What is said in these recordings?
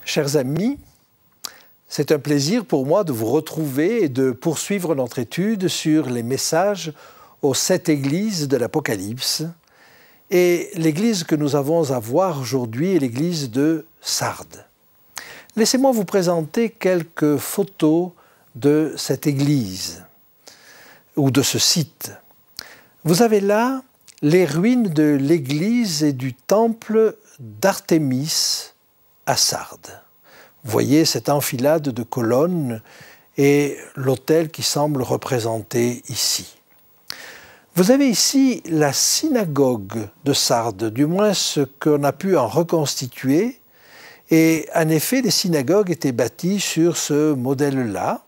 Chers amis, c'est un plaisir pour moi de vous retrouver et de poursuivre notre étude sur les messages aux 7 églises de l'Apocalypse. Et l'église que nous avons à voir aujourd'hui est l'église de Sardes. Laissez-moi vous présenter quelques photos de cette église ou de ce site. Vous avez là les ruines de l'église et du temple d'Artémis à Sardes. Vous voyez cette enfilade de colonnes et l'autel qui semble représenté ici. Vous avez ici la synagogue de Sardes, du moins ce qu'on a pu en reconstituer. Et en effet, les synagogues étaient bâties sur ce modèle-là.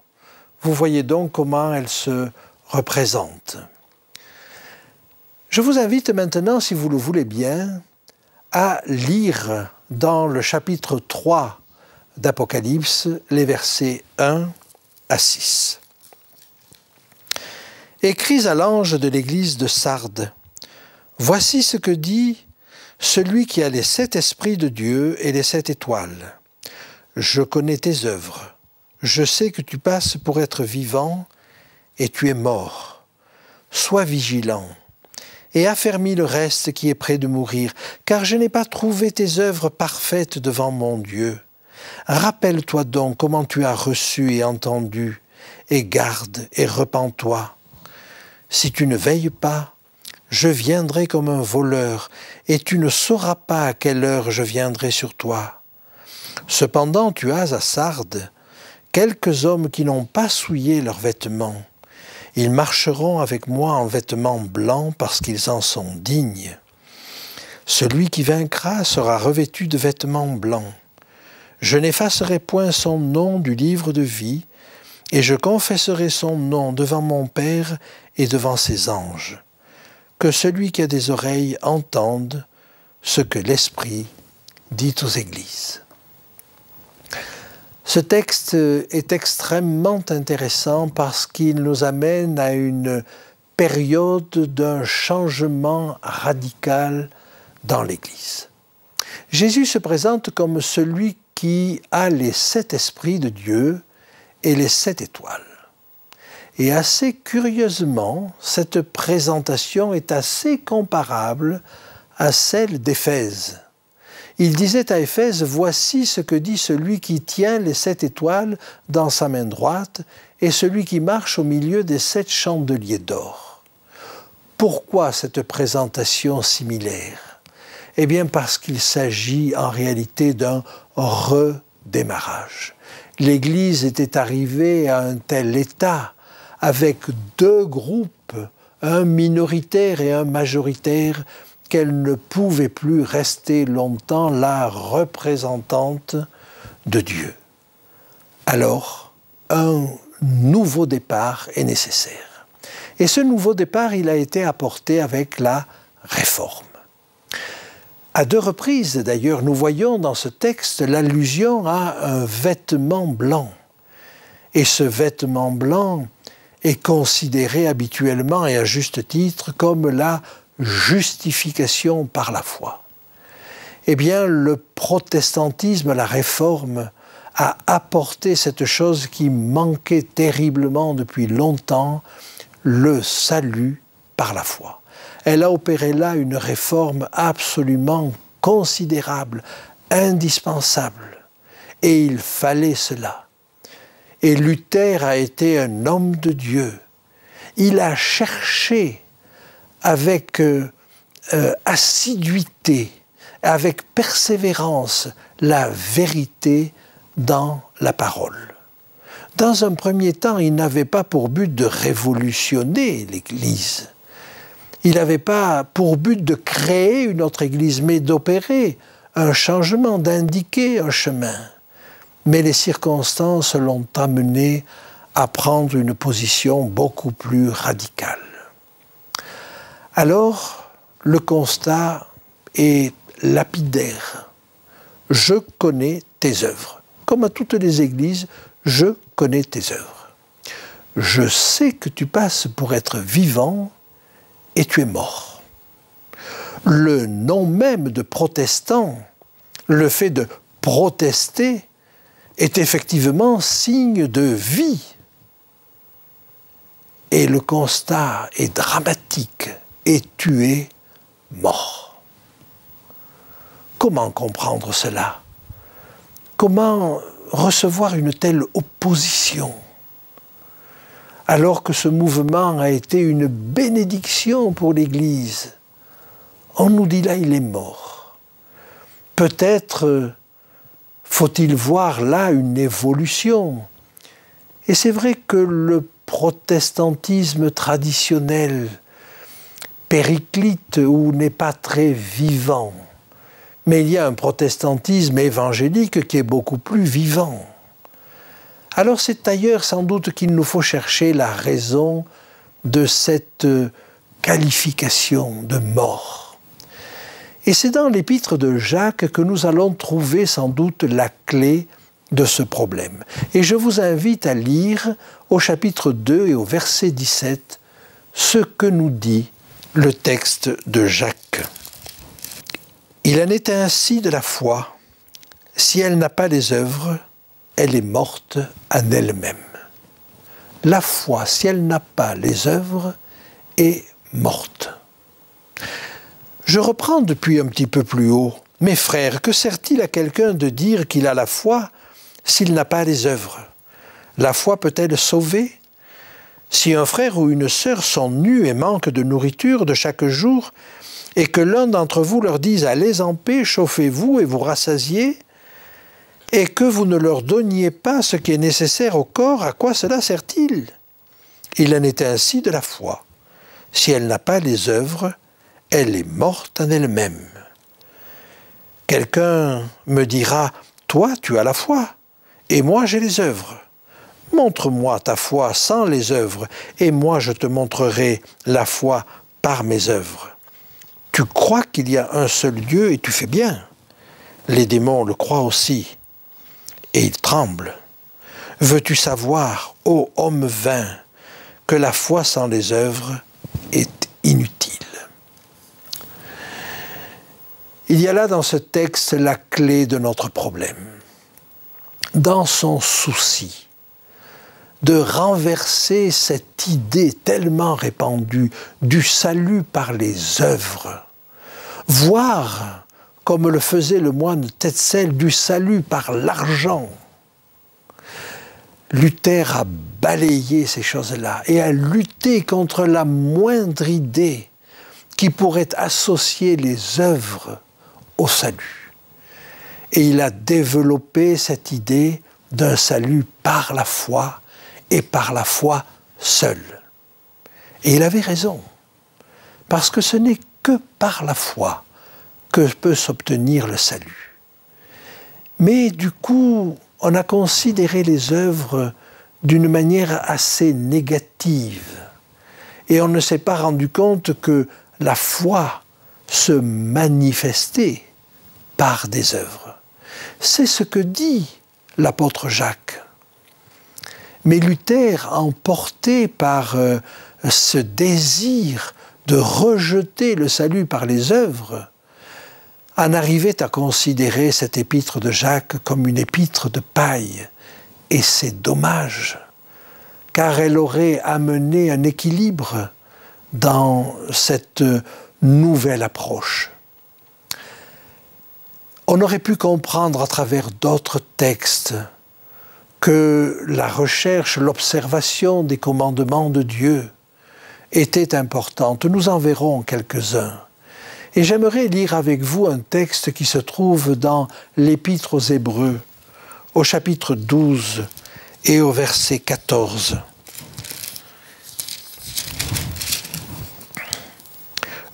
Vous voyez donc comment elles se représentent. Je vous invite maintenant, si vous le voulez bien, à lire dans le chapitre 3 d'Apocalypse les versets 1 à 6. Écris à l'ange de l'église de Sardes, « Voici ce que dit celui qui a les 7 esprits de Dieu et les 7 étoiles. Je connais tes œuvres, je sais que tu passes pour être vivant et tu es mort. Sois vigilant et affermis le reste qui est près de mourir, car je n'ai pas trouvé tes œuvres parfaites devant mon Dieu. Rappelle-toi donc comment tu as reçu et entendu, et garde et repens-toi. Si tu ne veilles pas, je viendrai comme un voleur, et tu ne sauras pas à quelle heure je viendrai sur toi. Cependant tu as à Sardes quelques hommes qui n'ont pas souillé leurs vêtements. Ils marcheront avec moi en vêtements blancs parce qu'ils en sont dignes. Celui qui vaincra sera revêtu de vêtements blancs. Je n'effacerai point son nom du livre de vie, et je confesserai son nom devant mon Père et devant ses anges. Que celui qui a des oreilles entende ce que l'Esprit dit aux églises. Ce texte est extrêmement intéressant parce qu'il nous amène à une période d'un changement radical dans l'Église. Jésus se présente comme celui qui a les 7 esprits de Dieu et les 7 étoiles. Et assez curieusement, cette présentation est assez comparable à celle d'Éphèse. Il disait à Éphèse, « Voici ce que dit celui qui tient les 7 étoiles dans sa main droite et celui qui marche au milieu des 7 chandeliers d'or. » Pourquoi cette présentation similaire? Eh bien parce qu'il s'agit en réalité d'un redémarrage. L'Église était arrivée à un tel état avec 2 groupes, un minoritaire et un majoritaire, qu'elle ne pouvait plus rester longtemps la représentante de Dieu. Alors, un nouveau départ est nécessaire. Et ce nouveau départ, il a été apporté avec la réforme. À 2 reprises, d'ailleurs, nous voyons dans ce texte l'allusion à un vêtement blanc. Et ce vêtement blanc est considéré habituellement et à juste titre comme la justification par la foi. Eh bien, le protestantisme, la réforme, a apporté cette chose qui manquait terriblement depuis longtemps, le salut par la foi. Elle a opéré là une réforme absolument considérable, indispensable. Et il fallait cela. Et Luther a été un homme de Dieu. il a cherché avec assiduité, avec persévérance, la vérité dans la parole. Dans un premier temps, il n'avait pas pour but de révolutionner l'Église. Il n'avait pas pour but de créer une autre Église, mais d'opérer un changement, d'indiquer un chemin. Mais les circonstances l'ont amené à prendre une position beaucoup plus radicale. Alors, le constat est lapidaire. Je connais tes œuvres. Comme à toutes les églises, je connais tes œuvres. Je sais que tu passes pour être vivant et tu es mort. Le nom même de protestant, le fait de protester, est effectivement signe de vie. Et le constat est dramatique, et tu es mort. Comment comprendre cela? Comment recevoir une telle opposition, alors que ce mouvement a été une bénédiction pour l'Église? On nous dit là, il est mort. Peut-être faut-il voir là une évolution. Et c'est vrai que le protestantisme traditionnel périclite ou n'est pas très vivant. Mais il y a un protestantisme évangélique qui est beaucoup plus vivant. Alors c'est ailleurs sans doute qu'il nous faut chercher la raison de cette qualification de mort. Et c'est dans l'épître de Jacques que nous allons trouver sans doute la clé de ce problème. Et je vous invite à lire au chapitre 2 et au verset 17 ce que nous dit le texte de Jacques. Il en est ainsi de la foi. Si elle n'a pas les œuvres, elle est morte en elle-même. La foi, si elle n'a pas les œuvres, est morte. Je reprends depuis un petit peu plus haut. Mes frères, que sert-il à quelqu'un de dire qu'il a la foi s'il n'a pas les œuvres? La foi peut-elle sauver? Si un frère ou une sœur sont nus et manquent de nourriture de chaque jour, et que l'un d'entre vous leur dise « Allez en paix, chauffez-vous et vous rassasiez », et que vous ne leur donniez pas ce qui est nécessaire au corps, à quoi cela sert-il? Il en est ainsi de la foi. Si elle n'a pas les œuvres, elle est morte en elle-même. Quelqu'un me dira « Toi, tu as la foi, et moi j'ai les œuvres. Montre-moi ta foi sans les œuvres, et moi je te montrerai la foi par mes œuvres. Tu crois qu'il y a un seul Dieu et tu fais bien. Les démons le croient aussi, et ils tremblent. Veux-tu savoir, ô homme vain, que la foi sans les œuvres est inutile? » Il y a là dans ce texte la clé de notre problème. Dans son souci de renverser cette idée tellement répandue du salut par les œuvres, voire, comme le faisait le moine Tetzel, du salut par l'argent, Luther a balayé ces choses-là et a lutté contre la moindre idée qui pourrait associer les œuvres au salut. Et il a développé cette idée d'un salut par la foi et par la foi seule. Et il avait raison, parce que ce n'est que par la foi que peut s'obtenir le salut. Mais du coup, on a considéré les œuvres d'une manière assez négative. Et on ne s'est pas rendu compte que la foi se manifestait par des œuvres. C'est ce que dit l'apôtre Jacques. Mais Luther, emporté par ce désir de rejeter le salut par les œuvres, en arrivait à considérer cette épître de Jacques comme une épître de paille. Et c'est dommage, car elle aurait amené un équilibre dans cette nouvelle approche. On aurait pu comprendre à travers d'autres textes que la recherche, l'observation des commandements de Dieu était importante. Nous en verrons quelques-uns. Et j'aimerais lire avec vous un texte qui se trouve dans l'Épître aux Hébreux, au chapitre 12 et au verset 14.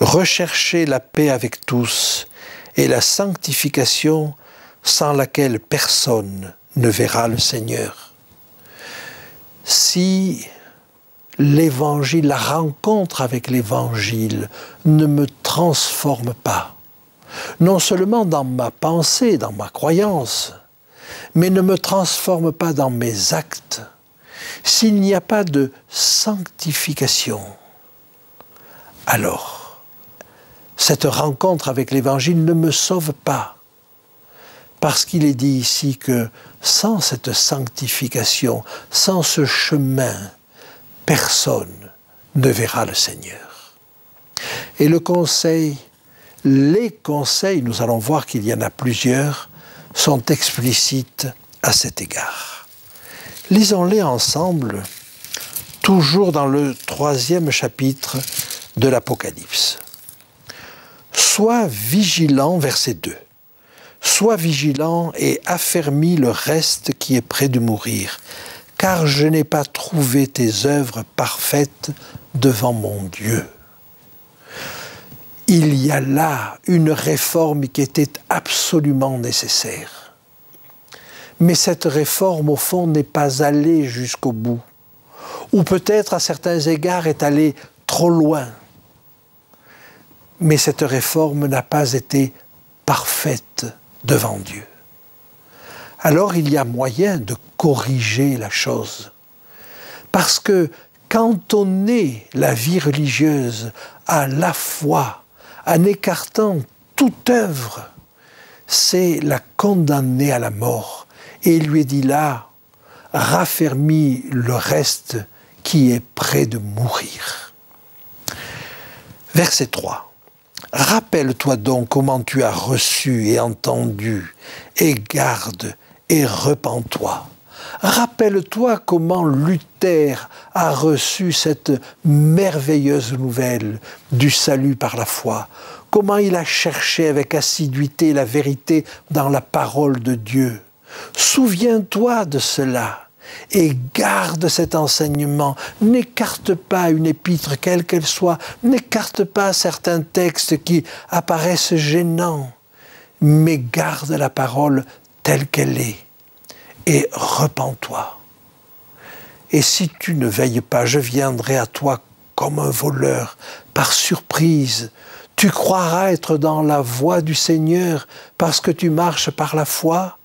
Recherchez la paix avec tous et la sanctification sans laquelle personne ne verra le Seigneur. Si l'Évangile, la rencontre avec l'Évangile ne me transforme pas, non seulement dans ma pensée, dans ma croyance, mais ne me transforme pas dans mes actes, s'il n'y a pas de sanctification, alors cette rencontre avec l'Évangile ne me sauve pas. Parce qu'il est dit ici que sans cette sanctification, sans ce chemin, personne ne verra le Seigneur. Et le conseil, les conseils, nous allons voir qu'il y en a plusieurs, sont explicites à cet égard. Lisons-les ensemble, toujours dans le 3e chapitre de l'Apocalypse. Sois vigilant, verset 2. Sois vigilant et affermis le reste qui est près de mourir, car je n'ai pas trouvé tes œuvres parfaites devant mon Dieu. Il y a là une réforme qui était absolument nécessaire. Mais cette réforme, au fond, n'est pas allée jusqu'au bout. Ou peut-être, à certains égards, est allée trop loin. Mais cette réforme n'a pas été parfaite devant Dieu. Alors il y a moyen de corriger la chose. Parce que cantonner la vie religieuse à la foi, en écartant toute œuvre, c'est la condamner à la mort. Et il lui est dit là, raffermis le reste qui est près de mourir. Verset 3. Rappelle-toi donc comment tu as reçu et entendu, et garde et repens-toi. Rappelle-toi comment Luther a reçu cette merveilleuse nouvelle du salut par la foi, comment il a cherché avec assiduité la vérité dans la parole de Dieu. Souviens-toi de cela. Et garde cet enseignement, n'écarte pas une épître quelle qu'elle soit, n'écarte pas certains textes qui apparaissent gênants, mais garde la parole telle qu'elle est et repens-toi. Et si tu ne veilles pas, je viendrai à toi comme un voleur, par surprise. Tu croiras être dans la voie du Seigneur parce que tu marches par la foi,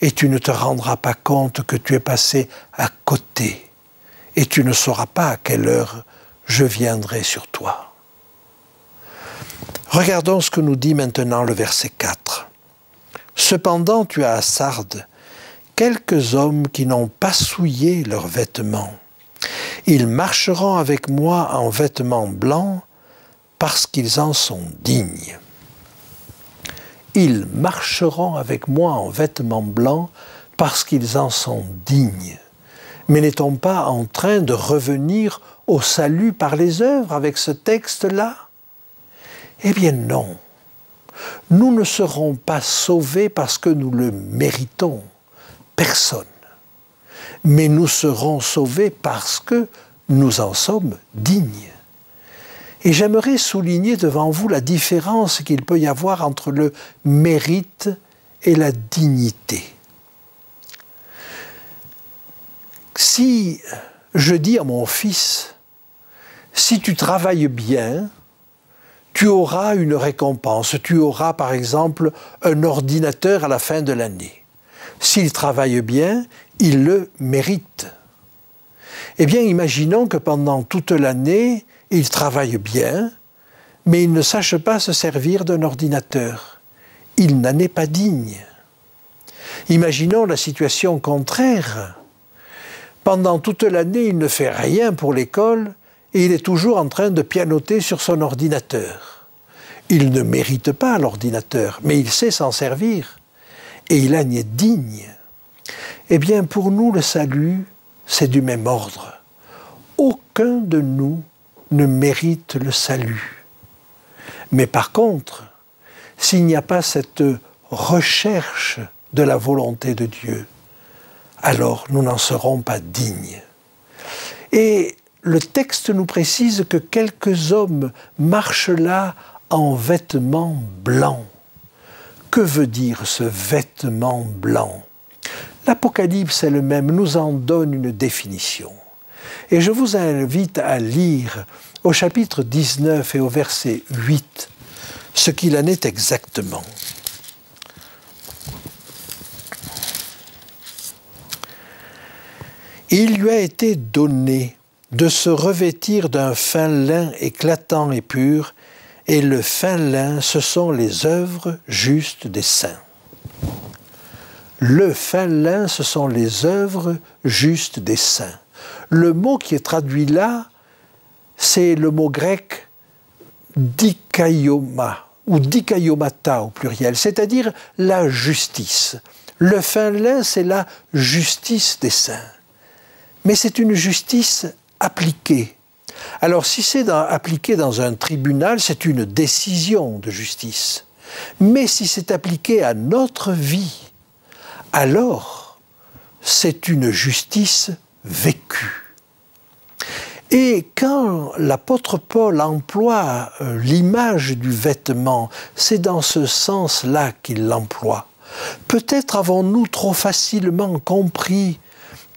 et tu ne te rendras pas compte que tu es passé à côté, et tu ne sauras pas à quelle heure je viendrai sur toi. Regardons ce que nous dit maintenant le verset 4. Cependant, tu as à Sardes quelques hommes qui n'ont pas souillé leurs vêtements. Ils marcheront avec moi en vêtements blancs parce qu'ils en sont dignes. Ils marcheront avec moi en vêtements blancs parce qu'ils en sont dignes. Mais n'est-on pas en train de revenir au salut par les œuvres avec ce texte-là? Eh bien non. Nous ne serons pas sauvés parce que nous le méritons. Personne. Mais nous serons sauvés parce que nous en sommes dignes. Et j'aimerais souligner devant vous la différence qu'il peut y avoir entre le mérite et la dignité. Si je dis à mon fils, si tu travailles bien, tu auras une récompense. Tu auras par exemple un ordinateur à la fin de l'année. S'il travaille bien, il le mérite. Eh bien, imaginons que pendant toute l'année, il travaille bien, mais il ne sache pas se servir d'un ordinateur. Il n'en est pas digne. Imaginons la situation contraire. Pendant toute l'année, il ne fait rien pour l'école et il est toujours en train de pianoter sur son ordinateur. Il ne mérite pas l'ordinateur, mais il sait s'en servir et il en est digne. Eh bien, pour nous, le salut, c'est du même ordre. Aucun de nous ne mérite le salut. Mais par contre, s'il n'y a pas cette recherche de la volonté de Dieu, alors nous n'en serons pas dignes. Et le texte nous précise que quelques hommes marchent là en vêtements blancs. Que veut dire ce vêtement blanc? L'Apocalypse elle-même nous en donne une définition. Et je vous invite à lire au chapitre 19 et au verset 8 ce qu'il en est exactement. Il lui a été donné de se revêtir d'un fin lin éclatant et pur, et le fin lin, ce sont les œuvres justes des saints. Le fin lin, ce sont les œuvres justes des saints. Le mot qui est traduit là, c'est le mot grec dikaioma, ou dikaiomata au pluriel, c'est-à-dire la justice. Le fin lin, c'est la justice des saints. Mais c'est une justice appliquée. Alors si c'est appliqué dans un tribunal, c'est une décision de justice. Mais si c'est appliqué à notre vie, alors c'est une justice vécue. Et quand l'apôtre Paul emploie l'image du vêtement, c'est dans ce sens-là qu'il l'emploie. Peut-être avons-nous trop facilement compris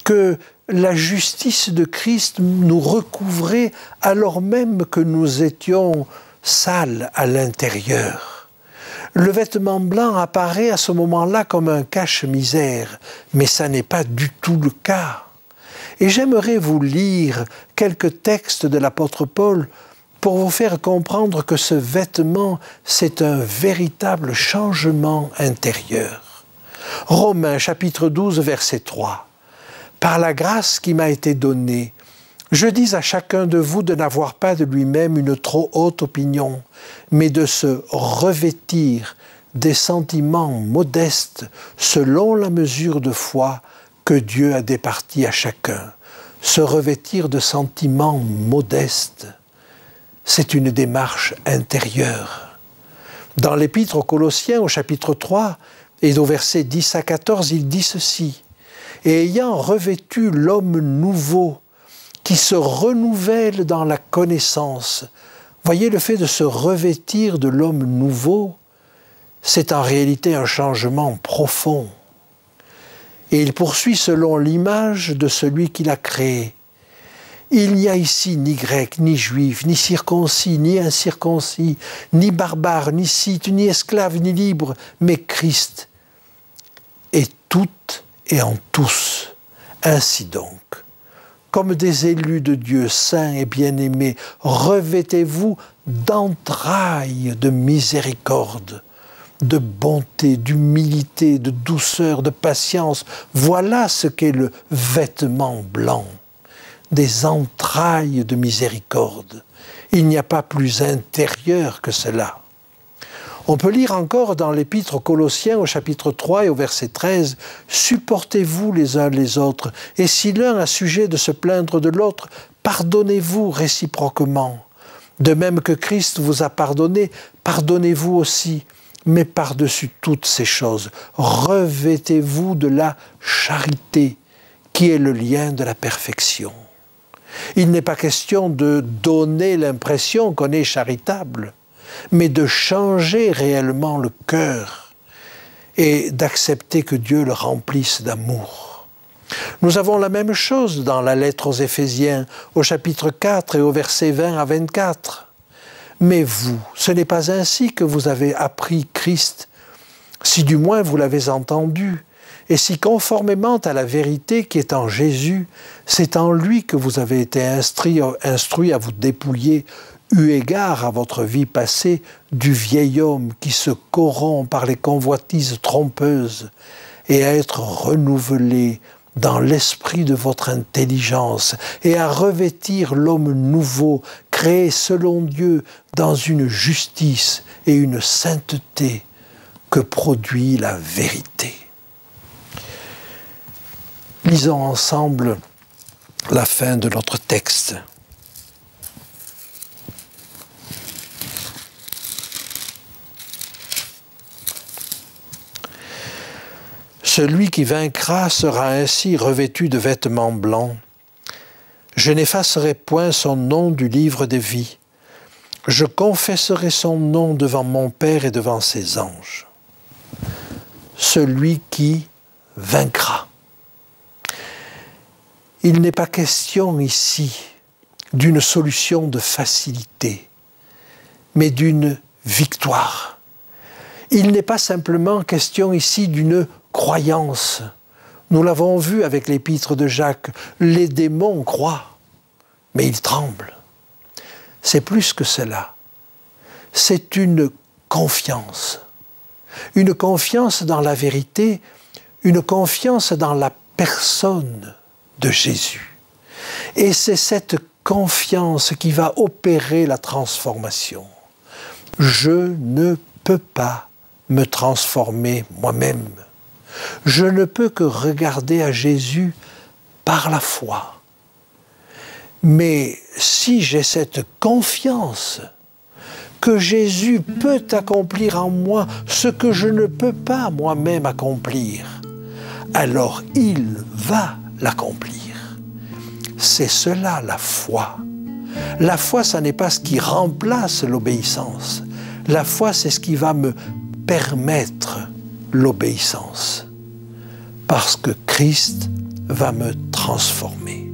que la justice de Christ nous recouvrait alors même que nous étions sales à l'intérieur. Le vêtement blanc apparaît à ce moment-là comme un cache-misère, mais ça n'est pas du tout le cas. Et j'aimerais vous lire quelques textes de l'apôtre Paul pour vous faire comprendre que ce vêtement, c'est un véritable changement intérieur. Romains chapitre 12, verset 3. Par la grâce qui m'a été donnée, je dis à chacun de vous de n'avoir pas de lui-même une trop haute opinion, mais de se revêtir des sentiments modestes selon la mesure de foi que Dieu a départie à chacun. Se revêtir de sentiments modestes, c'est une démarche intérieure. Dans l'Épître aux Colossiens, au chapitre 3, et au verset 10 à 14, il dit ceci. « Et ayant revêtu l'homme nouveau, qui se renouvelle dans la connaissance. » Voyez, le fait de se revêtir de l'homme nouveau, c'est en réalité un changement profond. Et il poursuit selon l'image de celui qui l'a créé. Il n'y a ici ni grec, ni juif, ni circoncis, ni incirconcis, ni barbare, ni scythe, ni esclave, ni libre, mais Christ est tout et en tous. Ainsi donc, comme des élus de Dieu saints et bien-aimés, revêtez-vous d'entrailles de miséricorde, de bonté, d'humilité, de douceur, de patience. Voilà ce qu'est le vêtement blanc, des entrailles de miséricorde. Il n'y a pas plus intérieur que cela. On peut lire encore dans l'Épître aux Colossiens au chapitre 3 et au verset 13 « Supportez-vous les uns les autres, et si l'un a sujet de se plaindre de l'autre, pardonnez-vous réciproquement. De même que Christ vous a pardonné, pardonnez-vous aussi. Mais par-dessus toutes ces choses, revêtez-vous de la charité, qui est le lien de la perfection. » Il n'est pas question de donner l'impression qu'on est charitable, mais de changer réellement le cœur et d'accepter que Dieu le remplisse d'amour. Nous avons la même chose dans la lettre aux Éphésiens, au chapitre 4 et au verset 20 à 24. « Mais vous, ce n'est pas ainsi que vous avez appris Christ, si du moins vous l'avez entendu, et si conformément à la vérité qui est en Jésus, c'est en lui que vous avez été instruits à vous dépouiller, eu égard à votre vie passée, du vieil homme qui se corrompt par les convoitises trompeuses, et à être renouvelé dans l'esprit de votre intelligence, et à revêtir l'homme nouveau, créé selon Dieu dans une justice et une sainteté que produit la vérité. » Lisons ensemble la fin de notre texte. Celui qui vaincra sera ainsi revêtu de vêtements blancs. Je n'effacerai point son nom du livre des vies. Je confesserai son nom devant mon Père et devant ses anges. Celui qui vaincra. Il n'est pas question ici d'une solution de facilité, mais d'une victoire. Il n'est pas simplement question ici d'une croyance. Nous l'avons vu avec l'épître de Jacques, les démons croient, mais ils tremblent. C'est plus que cela. C'est une confiance dans la vérité, une confiance dans la personne de Jésus. Et c'est cette confiance qui va opérer la transformation. Je ne peux pas me transformer moi-même. Je ne peux que regarder à Jésus par la foi. Mais si j'ai cette confiance que Jésus peut accomplir en moi ce que je ne peux pas moi-même accomplir, alors il va l'accomplir. C'est cela la foi. La foi, ça n'est pas ce qui remplace l'obéissance. La foi, c'est ce qui va me permettre l'obéissance. Parce que Christ va me transformer.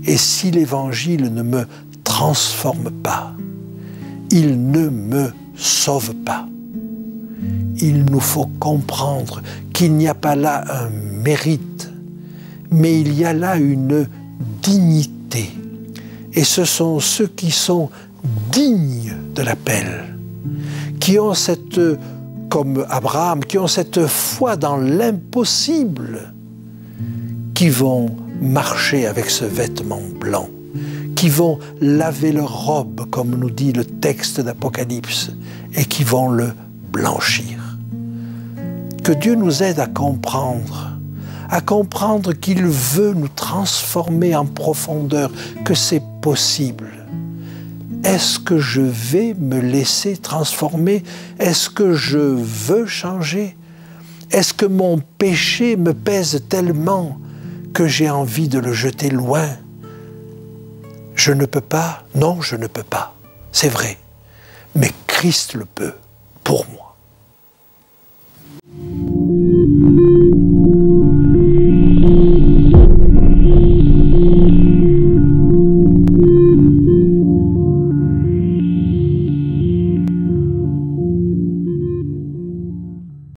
Et si l'Évangile ne me transforme pas, il ne me sauve pas. Il nous faut comprendre qu'il n'y a pas là un mérite, mais il y a là une dignité. Et ce sont ceux qui sont dignes de l'appel, qui ont cette, comme Abraham, qui ont cette foi dans l'impossible, qui vont marcher avec ce vêtement blanc, qui vont laver leur robe, comme nous dit le texte d'Apocalypse, et qui vont le blanchir. Que Dieu nous aide à comprendre qu'il veut nous transformer en profondeur, que c'est possible. Est-ce que je vais me laisser transformer? Est-ce que je veux changer? Est-ce que mon péché me pèse tellement que j'ai envie de le jeter loin? Je ne peux pas? Non, je ne peux pas. C'est vrai. Mais Christ le peut pour moi.